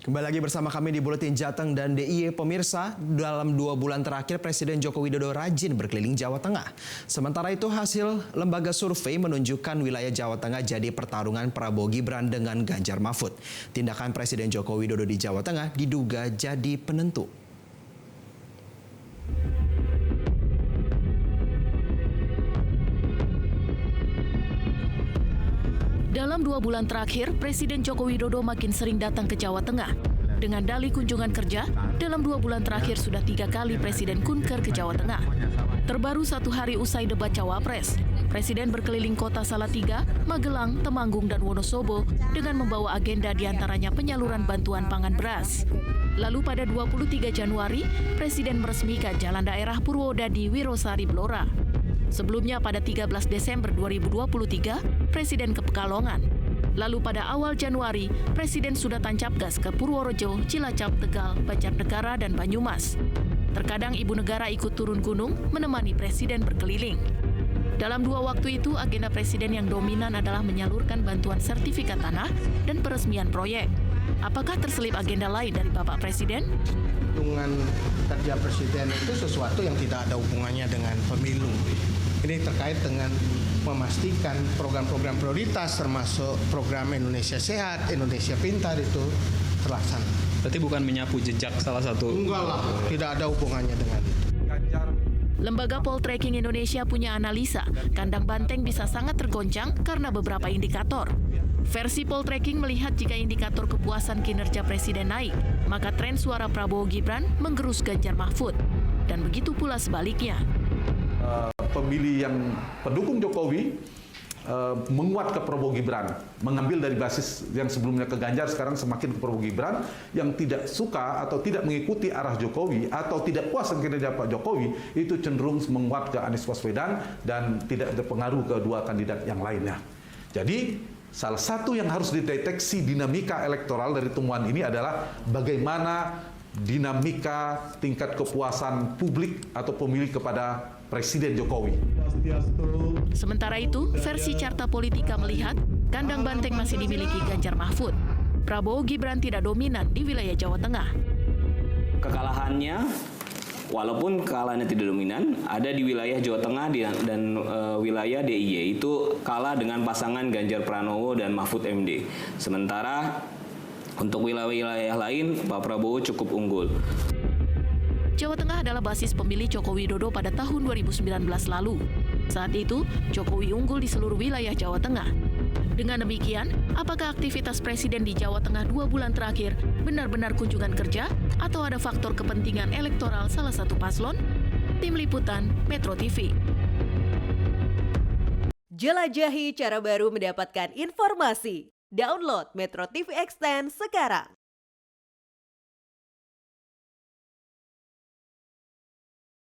Kembali lagi bersama kami di Buletin Jateng dan DIY. Pemirsa, dalam 2 bulan terakhir Presiden Joko Widodo rajin berkeliling Jawa Tengah. Sementara itu hasil lembaga survei menunjukkan wilayah Jawa Tengah jadi pertarungan Prabowo Gibran dengan Ganjar Mahfud. Tindakan Presiden Joko Widodo di Jawa Tengah diduga jadi penentu. Dalam 2 bulan terakhir, Presiden Joko Widodo makin sering datang ke Jawa Tengah. Dengan dalih kunjungan kerja, dalam 2 bulan terakhir sudah 3 kali Presiden kunker ke Jawa Tengah. Terbaru 1 hari usai debat Cawapres, Presiden berkeliling kota Salatiga, Magelang, Temanggung, dan Wonosobo dengan membawa agenda diantaranya penyaluran bantuan pangan beras. Lalu pada 23 Januari, Presiden meresmikan Jalan Daerah Purwodadi Wirosari Blora. Sebelumnya pada 13 Desember 2023, Presiden ke Pekalongan. Lalu pada awal Januari, Presiden sudah tancap gas ke Purworejo, Cilacap, Tegal, Banjarnegara, dan Banyumas. Terkadang Ibu Negara ikut turun gunung menemani Presiden berkeliling. Dalam 2 waktu itu, agenda Presiden yang dominan adalah menyalurkan bantuan sertifikat tanah dan peresmian proyek. Apakah terselip agenda lain dari Bapak Presiden? Kunjungan kerja Presiden itu sesuatu yang tidak ada hubungannya dengan pemilu. Ini terkait dengan memastikan program-program prioritas termasuk program Indonesia Sehat, Indonesia Pintar itu terlaksana. Berarti bukan menyapu jejak salah satu? Enggak lah, tidak ada hubungannya dengan itu. Lembaga Poltreking Indonesia punya analisa, kandang banteng bisa sangat tergoncang karena beberapa indikator. Versi Poltreking melihat jika indikator kepuasan kinerja Presiden naik, maka tren suara Prabowo Gibran menggerus Ganjar Mahfud. Dan begitu pula sebaliknya. Pemilih yang pendukung Jokowi menguat ke Prabowo Gibran, mengambil dari basis yang sebelumnya ke Ganjar, sekarang semakin ke Prabowo Gibran. Yang tidak suka atau tidak mengikuti arah Jokowi atau tidak puas dengan kinerja Pak Jokowi, itu cenderung menguat ke Anies Baswedan dan tidak berpengaruh ke 2 kandidat yang lainnya. Jadi salah satu yang harus dideteksi dinamika elektoral dari temuan ini adalah bagaimana dinamika tingkat kepuasan publik atau pemilih kepada Presiden Jokowi. Sementara itu, versi Carta Politika melihat kandang banteng masih dimiliki Ganjar Mahfud. Prabowo Gibran tidak dominan di wilayah Jawa Tengah. Kekalahannya, walaupun kekalahannya tidak dominan, ada di wilayah Jawa Tengah dan wilayah DIY, itu kalah dengan pasangan Ganjar Pranowo dan Mahfud MD. Sementara untuk wilayah-wilayah lain, Pak Prabowo cukup unggul. Jawa Tengah adalah basis pemilih Joko Widodo pada tahun 2019 lalu. Saat itu, Jokowi unggul di seluruh wilayah Jawa Tengah. Dengan demikian, apakah aktivitas Presiden di Jawa Tengah 2 bulan terakhir benar-benar kunjungan kerja atau ada faktor kepentingan elektoral salah satu paslon? Tim Liputan, Metro TV. Jelajahi cara baru mendapatkan informasi. Download Metro TV Extend sekarang.